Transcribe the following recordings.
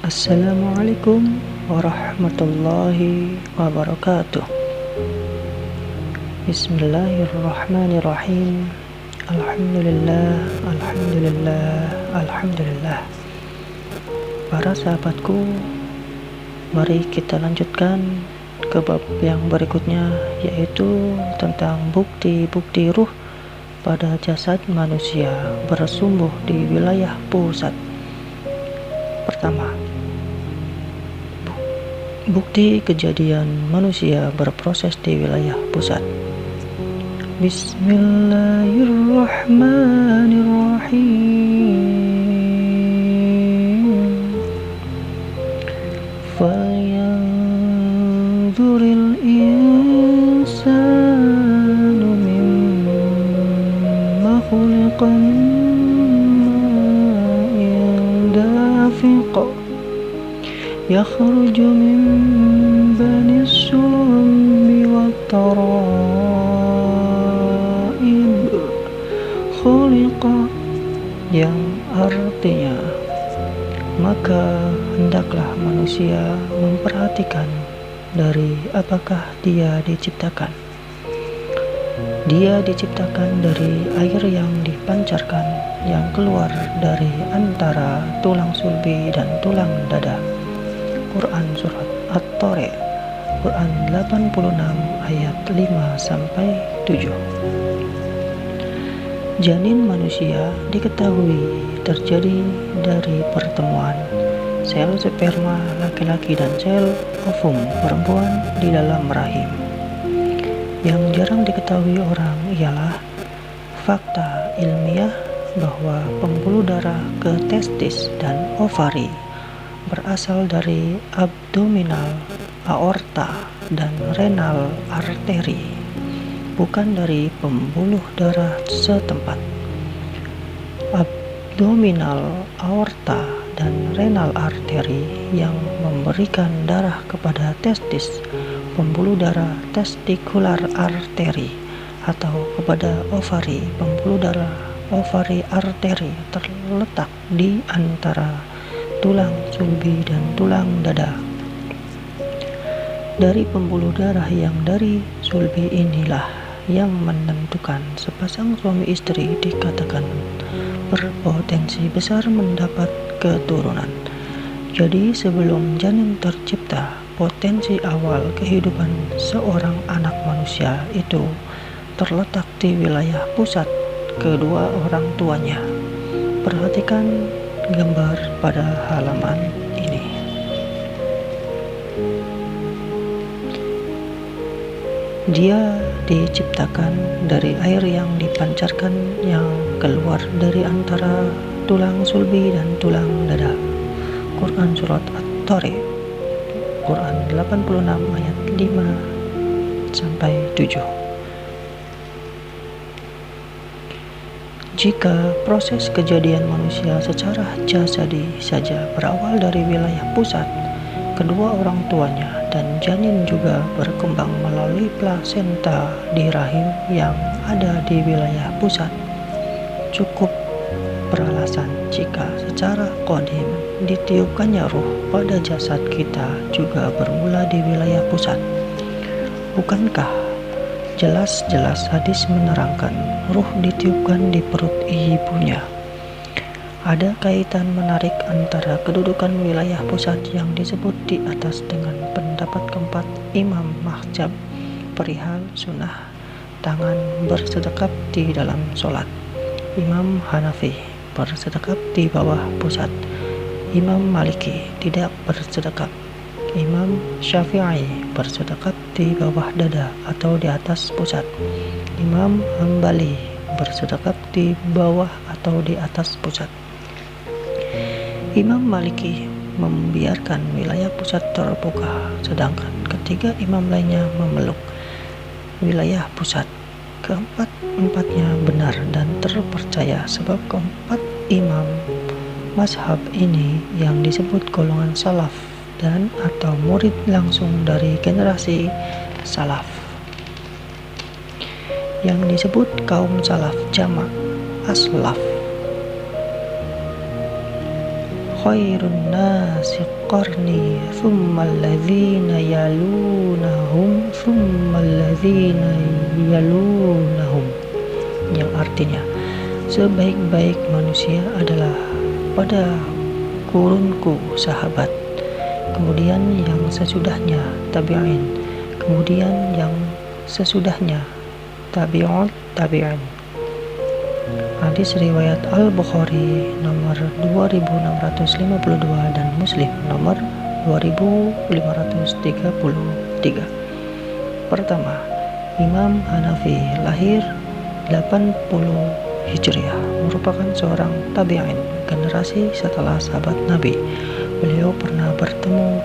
Assalamualaikum warahmatullahi wabarakatuh. Bismillahirrahmanirrahim. Alhamdulillah, alhamdulillah, alhamdulillah. Para sahabatku, mari kita lanjutkan ke bab yang berikutnya, yaitu tentang bukti-bukti ruh pada jasad manusia bersumbuh di wilayah pusat. Pertama, bukti kejadian manusia berproses di wilayah pusat. Bismillahirrahmanirrahim. Falyanzuril insanu mimma khuliqa ma'in dafiq yakhruju min bani sulbi wat-tara'ib khuliqa, yang artinya maka hendaklah manusia memperhatikan dari apakah dia diciptakan. Dia diciptakan dari air yang dipancarkan yang keluar dari antara tulang sulbi dan tulang dada. Quran Surat At-Tariq, Quran 86 ayat 5-7. Janin manusia diketahui terjadi dari pertemuan sel sperma laki-laki dan sel ovum perempuan di dalam rahim. Yang jarang diketahui orang ialah fakta ilmiah bahwa pembuluh darah ke testis dan ovari berasal dari abdominal aorta dan renal arteri, bukan dari pembuluh darah setempat. Abdominal aorta dan renal arteri yang memberikan darah kepada testis, pembuluh darah testikular arteri, atau kepada ovari, pembuluh darah ovari arteri, terletak di antara tulang sulbi dan tulang dada. Dari pembuluh darah yang dari sulbi inilah yang menentukan sepasang suami istri dikatakan berpotensi besar mendapat keturunan. Jadi sebelum janin tercipta, potensi awal kehidupan seorang anak manusia itu terletak di wilayah pusat kedua orang tuanya. Perhatikan gambar pada halaman ini. Dia diciptakan dari air yang dipancarkan yang keluar dari antara tulang sulbi dan tulang dada. Quran Surat At-Tariq, Quran 86 ayat 5-7. Jika proses kejadian manusia secara jasadi saja berawal dari wilayah pusat kedua orang tuanya, dan janin juga berkembang melalui plasenta di rahim yang ada di wilayah pusat, cukup beralasan jika secara qadim ditiupkannya ruh pada jasad kita juga bermula di wilayah pusat. Bukankah jelas-jelas hadis menerangkan ruh ditiupkan di perut ibunya? Ada kaitan menarik antara kedudukan wilayah pusat yang disebut di atas dengan pendapat keempat Imam Mahjab perihal sunnah tangan bersedekap di dalam sholat. Imam Hanafi bersedekap di bawah pusat. Imam Maliki tidak bersedekap. Imam Syafi'i bersedekap di bawah dada atau di atas pusat. Imam Hambali bersedekap di bawah atau di atas pusat. Imam Maliki membiarkan wilayah pusat terbuka, sedangkan ketiga imam lainnya memeluk wilayah pusat. Keempat-empatnya benar dan terpercaya, sebab keempat imam mazhab ini yang disebut golongan salaf dan atau murid langsung dari generasi salaf. Yang disebut kaum salaf jamak aslaf. khairun nasi qarni thummal ladzina yalunahum thummal ladzina yalunahum, yang artinya sebaik-baik manusia adalah pada kurunku sahabat, kemudian yang sesudahnya tabi'in, kemudian yang sesudahnya tabi'ut tabi'in. Hadis riwayat Al-Bukhari nomor 2652 dan Muslim nomor 2533. Pertama, Imam Hanafi lahir 80 Hijriah, merupakan seorang tabi'in generasi setelah sahabat Nabi. Beliau pernah bertemu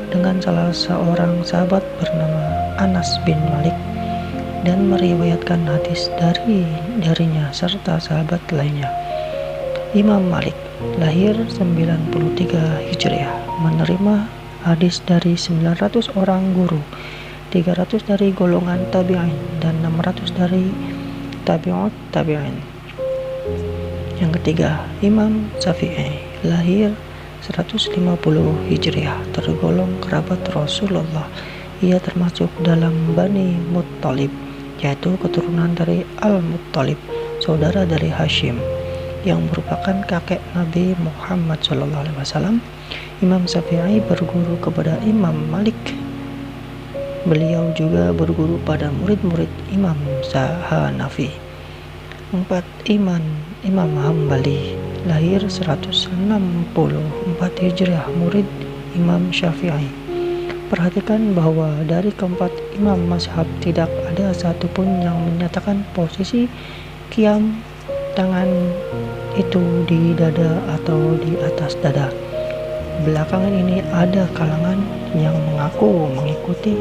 dengan salah seorang sahabat bernama Anas bin Malik dan meriwayatkan hadis darinya serta sahabat lainnya. Imam Malik lahir 93 Hijriah, menerima hadis dari 900 orang guru, 300 dari golongan tabi'in dan 600 dari tabi'ut tabi'in. Yang ketiga, Imam Syafi'i lahir 150 Hijriah, tergolong kerabat Rasulullah. Ia termasuk dalam Bani Muttalib, yaitu keturunan dari Al-Muttalib, saudara dari Hashim, yang merupakan kakek Nabi Muhammad SAW. Imam Syafi'i berguru kepada Imam Malik. Beliau juga berguru pada murid-murid Imam Hanafi. 4. Imam Hambali lahir 164 Hijriah, murid Imam Syafi'i. Perhatikan bahwa dari keempat imam mazhab tidak ada satupun yang menyatakan posisi qiyam tangan itu di dada atau di atas dada. Belakangan ini ada kalangan yang mengaku mengikuti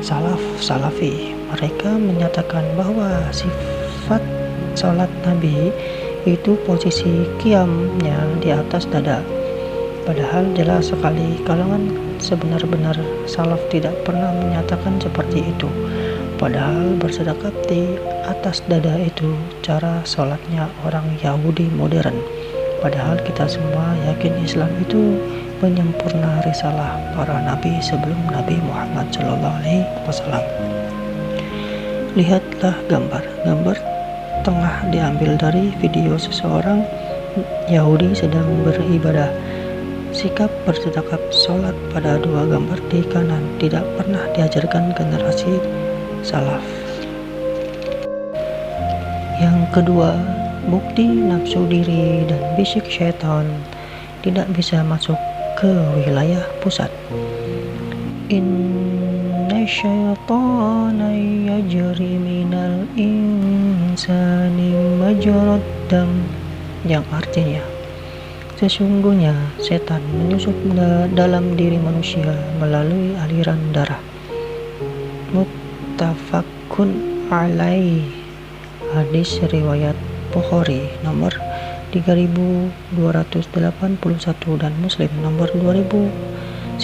salafi. Mereka menyatakan bahwa sifat salat Nabi itu posisi qiyamnya di atas dada. Padahal jelas sekali kalangan sebenar-benar salaf tidak pernah menyatakan seperti itu. Padahal bersedekap di atas dada itu cara salatnya orang Yahudi modern. Padahal kita semua yakin Islam itu penyempurna risalah para nabi sebelum Nabi Muhammad SAW. Lihatlah gambar tengah diambil dari video seseorang Yahudi sedang beribadah. Sikap bersedekap sholat pada dua gambar di kanan tidak pernah diajarkan generasi salaf. Yang kedua, bukti nafsu diri dan bisik syaitan tidak bisa masuk ke wilayah pusat. Inna syaitana yajri minal insani majrad dam, yang artinya sesungguhnya setan menyusup dalam diri manusia melalui aliran darah. Muttafaqun alaih. Hadis riwayat Bukhari nomor 3281 dan Muslim nomor 2175.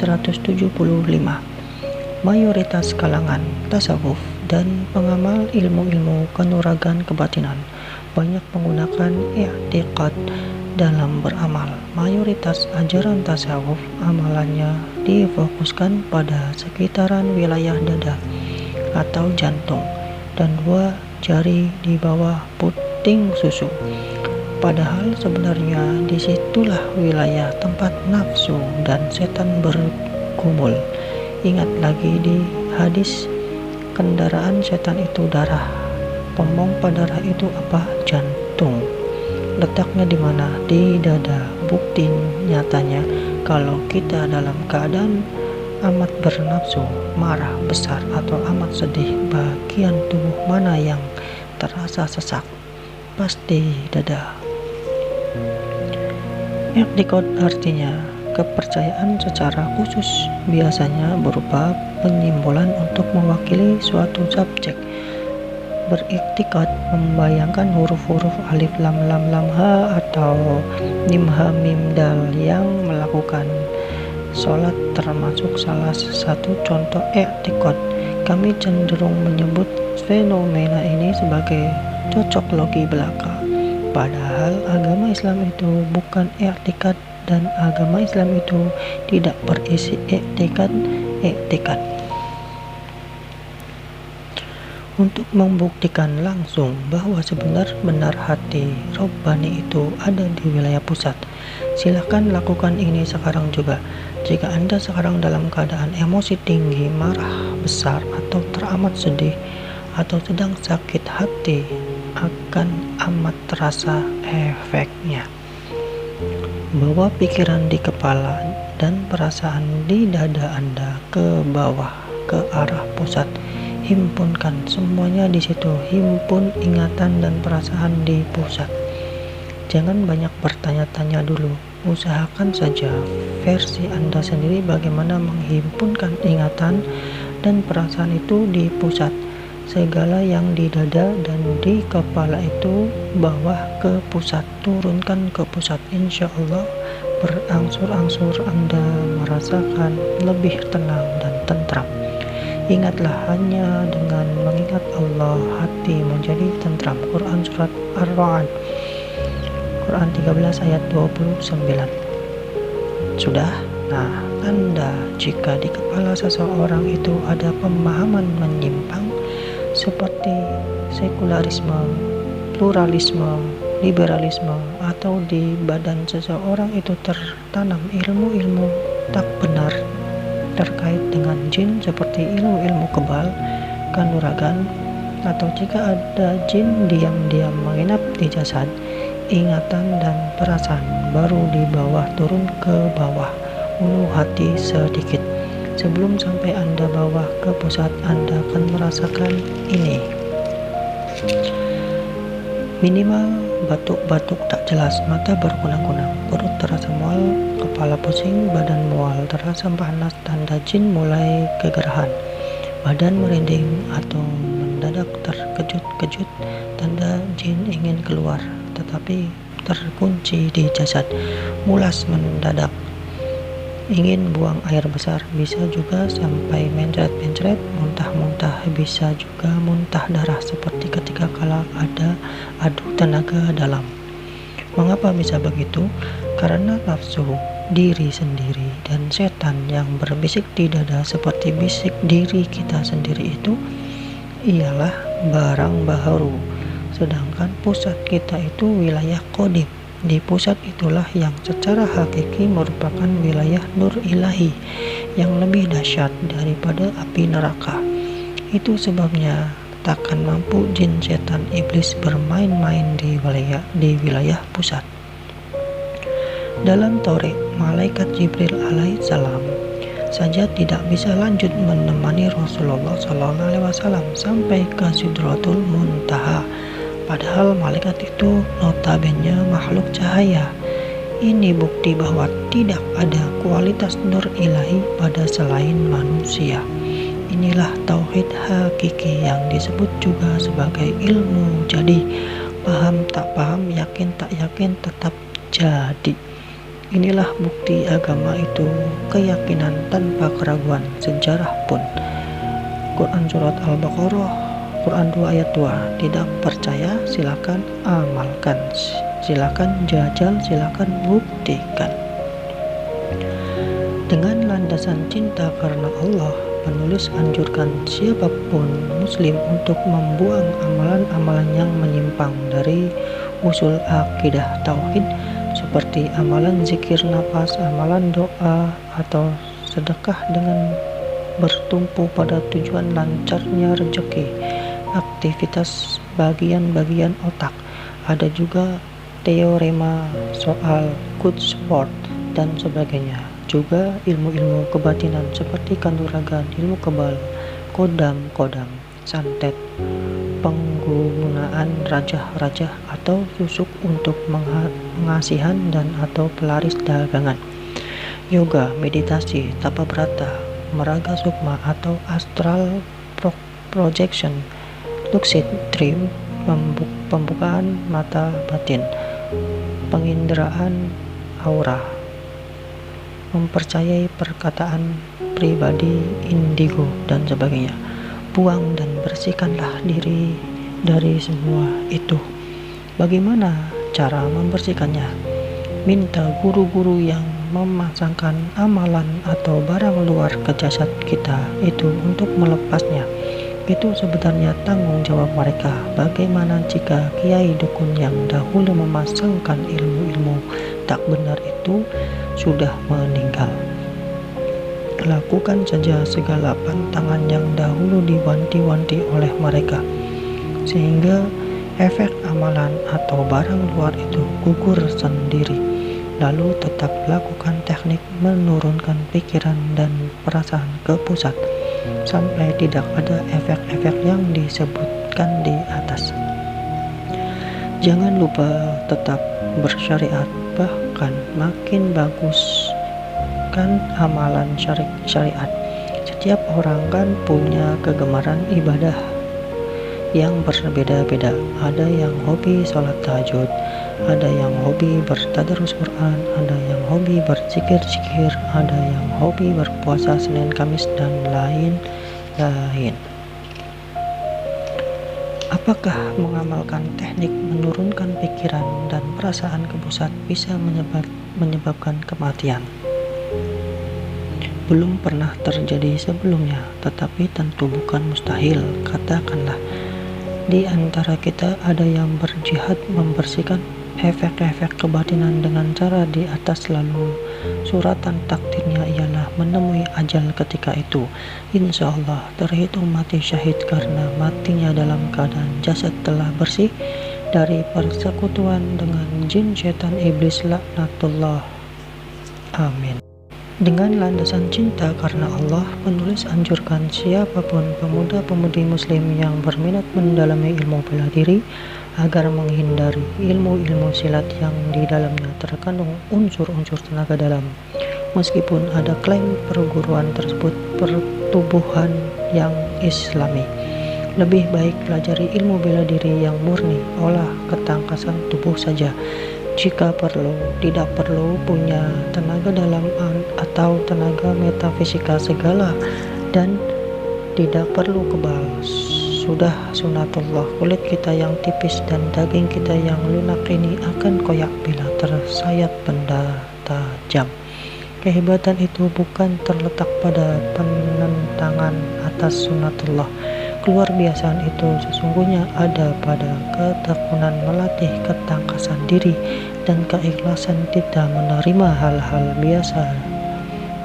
Mayoritas kalangan tasawuf dan pengamal ilmu-ilmu kanuragan kebatinan banyak menggunakan i'tiqad dalam beramal. Mayoritas ajaran tasawuf amalannya difokuskan pada sekitaran wilayah dada atau jantung dan dua jari di bawah puting susu. Padahal sebenarnya disitulah wilayah tempat nafsu dan setan bergumul. Ingat lagi di hadis, kendaraan setan itu darah, pemompa darah itu apa? Jantung. Letaknya di mana? Di dada. Bukti nyatanya kalau kita dalam keadaan amat bernafsu, marah besar atau amat sedih, bagian tubuh mana yang terasa sesak? Pasti dada. I'tiqad artinya kepercayaan secara khusus, biasanya berupa penyimbolan untuk mewakili suatu subjek. Beriktikad membayangkan huruf-huruf alif lam lam lam ha atau mim ha mim dal yang melakukan sholat termasuk salah satu contoh i'tikad. Kami cenderung menyebut fenomena ini sebagai cocok logi belaka. Padahal Padahal agama Islam itu bukan i'tikad, dan agama Islam itu tidak berisi i'tikad. Untuk membuktikan langsung bahwa sebenar-benar hati Rabbani itu ada di wilayah pusat, silakan lakukan ini sekarang juga. Jika Anda sekarang dalam keadaan emosi tinggi, marah besar, atau teramat sedih, atau sedang sakit hati, akan amat terasa efeknya. Bawa pikiran di kepala dan perasaan di dada Anda ke bawah, ke arah pusat. Himpunkan semuanya di situ. Himpun ingatan dan perasaan di pusat. Jangan banyak bertanya-tanya dulu. Usahakan saja versi Anda sendiri bagaimana menghimpunkan ingatan dan perasaan itu di pusat. Segala yang di dada dan di kepala itu bawa ke pusat, turunkan ke pusat. Insya Allah berangsur-angsur Anda merasakan lebih tenang dan tentram. Ingatlah, hanya dengan mengingat Allah hati menjadi tentram. Quran Surat Ar-Ra'd, Quran 13 ayat 29. Sudah? Nah, tanda jika di kepala seseorang itu ada pemahaman menyimpang seperti sekularisme, pluralisme, liberalisme, atau di badan seseorang itu tertanam ilmu-ilmu tak benar terkait dengan jin seperti ilmu-ilmu kebal, kanuragan, atau jika ada jin diam-diam menginap di jasad, ingatan dan perasaan baru di bawah turun ke bawah ulu hati sedikit. Sebelum sampai Anda bawa ke pusat, Anda akan merasakan ini. Minimal batuk-batuk tak jelas, mata berkunang-kunang, perut terasa mual, kepala pusing, badan mual, terasa panas, tanda jin mulai kegerahan, badan merinding atau mendadak terkejut-kejut, tanda jin ingin keluar tetapi terkunci di jasad, mulas mendadak, ingin buang air besar, bisa juga sampai mencret-mencret, muntah-muntah, bisa juga muntah darah seperti ketika kala ada adu tenaga dalam. Mengapa bisa begitu? Karena nafsu diri sendiri dan setan yang berbisik di dada seperti bisik diri kita sendiri itu ialah barang baharu, sedangkan pusat kita itu wilayah qadim. Di pusat itulah yang secara hakiki merupakan wilayah nur ilahi yang lebih dahsyat daripada api neraka. Itu sebabnya takkan mampu jin, setan, iblis bermain-main di wilayah pusat. Dalam Taurat, malaikat Jibril alaihissalam saja tidak bisa lanjut menemani Rasulullah SAW sampai ke Sidratul Muntaha. Padahal malaikat itu notabene makhluk cahaya. Ini bukti bahwa tidak ada kualitas nur ilahi pada selain manusia. Inilah tauhid hakiki yang disebut juga sebagai ilmu jadi. Paham tak paham, yakin tak yakin, tetap jadi. Inilah bukti agama itu, keyakinan tanpa keraguan, sejarah pun. Quran Surat Al-Baqarah Quran 2 ayat 2. Tidak percaya, silakan amalkan, silakan jajal, silakan buktikan. Dengan landasan cinta karena Allah, penulis anjurkan siapapun muslim untuk membuang amalan-amalan yang menyimpang dari usul akidah tauhid seperti amalan zikir nafas, amalan doa, atau sedekah dengan bertumpu pada tujuan lancarnya rezeki, aktivitas bagian-bagian otak. Ada juga teorema soal good sport dan sebagainya. Juga ilmu-ilmu kebatinan seperti kanuragan, ilmu kebal, kodam, santet, penggunaan rajah-rajah atau susuk untuk pengasihan dan atau pelaris dagangan, yoga, meditasi, tapa brata, meraga sukma atau astral projection, lucid dream, pembukaan mata batin, penginderaan aura, mempercayai perkataan pribadi indigo dan sebagainya. Buang dan bersihkanlah diri dari semua itu. Bagaimana cara membersihkannya. Minta guru-guru yang memasangkan amalan atau barang luar ke jasad kita itu untuk melepasnya. Itu sebenarnya tanggung jawab mereka. Bagaimana jika kiai dukun yang dahulu memasangkan ilmu-ilmu tak benar itu sudah meninggal? Lakukan saja segala pantangan yang dahulu diwanti-wanti oleh mereka, sehingga efek amalan atau barang luar itu gugur sendiri. Lalu tetap lakukan teknik menurunkan pikiran dan perasaan ke pusat, sampai tidak ada efek-efek yang disebutkan di atas. Jangan lupa tetap bersyariat, bahkan makin bagus kan amalan syariat. Setiap orang kan punya kegemaran ibadah yang berbeda-beda. Ada yang hobi sholat tahajud, ada yang hobi bertadarus Quran, ada yang hobi berzikir-zikir, ada yang hobi berpuasa Senin Kamis, dan lain-lain. Apakah mengamalkan teknik menurunkan pikiran dan perasaan ke pusat bisa menyebabkan kematian? Belum pernah terjadi sebelumnya, tetapi tentu bukan mustahil. Katakanlah, di antara kita ada yang berjihad membersihkan efek-efek kebatinan dengan cara di atas, lalu suratan takdirnya ialah menemui ajal ketika itu. Insya Allah terhitung mati syahid karena matinya dalam keadaan jasad telah bersih dari persekutuan dengan jin, setan, iblis, laknatullah. Amin. Dengan landasan cinta karena Allah, penulis anjurkan siapapun pemuda-pemudi muslim yang berminat mendalami ilmu bela diri agar menghindari ilmu-ilmu silat yang di dalamnya terkandung unsur-unsur tenaga dalam. Meskipun ada klaim perguruan tersebut pertubuhan yang islami, lebih baik pelajari ilmu bela diri yang murni, olah ketangkasan tubuh saja. Jika perlu, tidak perlu punya tenaga dalam atau tenaga metafisika segala, dan tidak perlu kebal. Sudah sunatullah, kulit kita yang tipis dan daging kita yang lunak ini akan koyak bila tersayat benda tajam. Kehebatan itu bukan terletak pada penentangan atas sunatullah. Keluar biasaan itu sesungguhnya ada pada ketekunan melatih ketangkasan diri dan keikhlasan tidak menerima hal-hal biasa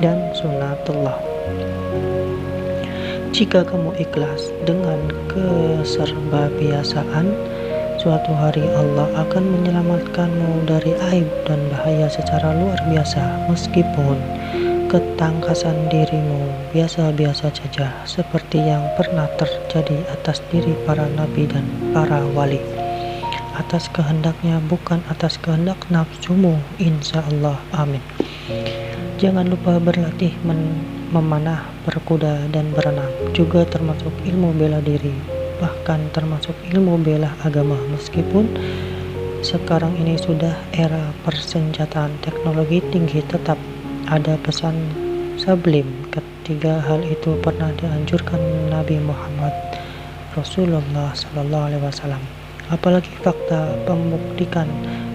dan sunatullah. Jika kamu ikhlas dengan keserbabiasaan, suatu hari Allah akan menyelamatkanmu dari aib dan bahaya secara luar biasa, meskipun ketangkasan dirimu biasa-biasa saja, seperti yang pernah terjadi atas diri para nabi dan para wali. Atas kehendaknya, bukan atas kehendak nafsumu, insya Allah. Amin. Jangan lupa berlatih memanah, berkuda, dan berenang, juga termasuk ilmu bela diri, bahkan termasuk ilmu bela agama. Meskipun sekarang ini sudah era persenjataan teknologi tinggi, tetap ada pesan sublim. Ketiga hal itu pernah dianjurkan Nabi Muhammad Rasulullah SAW. Apalagi fakta membuktikan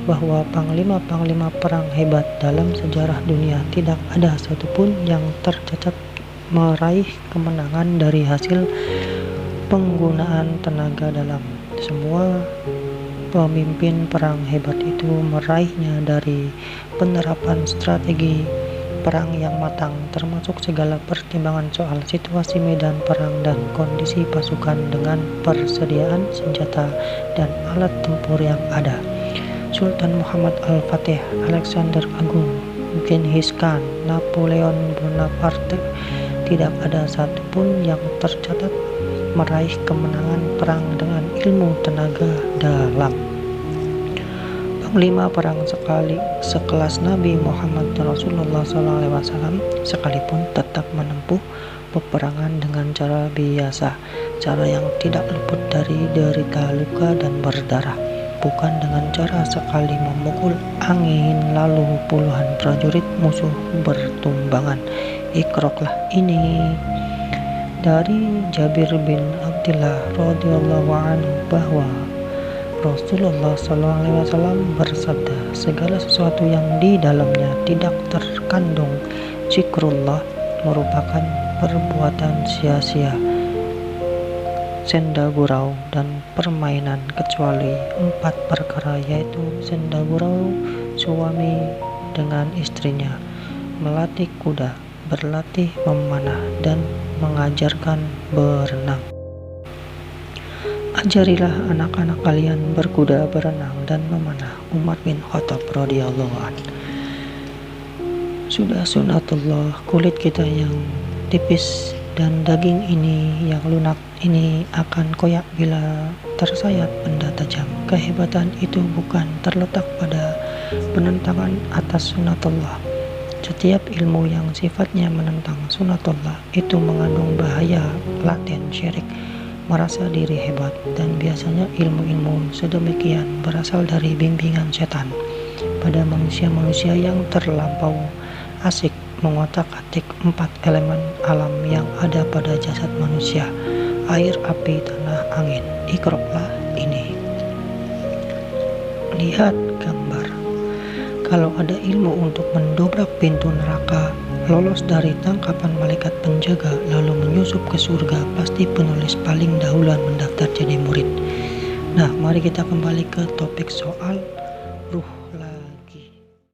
bahwa panglima-panglima perang hebat dalam sejarah dunia tidak ada satupun yang tercatat meraih kemenangan dari hasil penggunaan tenaga dalam. Semua pemimpin perang hebat itu meraihnya dari penerapan strategi perang yang matang, termasuk segala pertimbangan soal situasi medan perang dan kondisi pasukan dengan persediaan senjata dan alat tempur yang ada. Sultan Muhammad Al-Fatih, Alexander Agung, Genghis Khan, Napoleon Bonaparte, tidak ada satupun yang tercatat meraih kemenangan perang dengan ilmu tenaga dalam. Panglima perang sekelas Nabi Muhammad Rasulullah SAW sekalipun tetap menempuh peperangan dengan cara biasa, cara yang tidak luput dari derita, luka, dan berdarah, bukan dengan cara sekali memukul angin lalu puluhan prajurit musuh bertumbangan. Ikroklah ini dari Jabir bin Abdullah radhiyallahu anhu bahwa Rasulullah SAW bersabda, segala sesuatu yang di dalamnya tidak terkandung zikrullah merupakan perbuatan sia-sia, senda gurau dan permainan, kecuali 4 perkara, yaitu senda gurau suami dengan istrinya, melatih kuda, berlatih memanah, dan mengajarkan berenang. Ajarilah anak-anak kalian berkuda, berenang, dan memanah. Umar bin Khattab radhiyallahu anhu. Sudah sunatullah, kulit kita yang tipis dan daging ini yang lunak ini akan koyak bila tersayat benda tajam. Kehebatan itu bukan terletak pada penentangan atas sunatullah. Setiap ilmu yang sifatnya menentang sunatullah itu mengandung bahaya laten syirik, merasa diri hebat, dan biasanya ilmu-ilmu sedemikian berasal dari bimbingan setan pada manusia-manusia yang terlampau asik mengotak-atik 4 elemen alam yang ada pada jasad manusia: air, api, tanah, angin. Iqra'-lah ini. Lihat gambar. Kalau ada ilmu untuk mendobrak pintu neraka, lolos dari tangkapan malaikat penjaga, lalu menyusup ke surga, pasti penulis paling dahuluan mendaftar jadi murid. Nah, mari kita kembali ke topik soal ruh.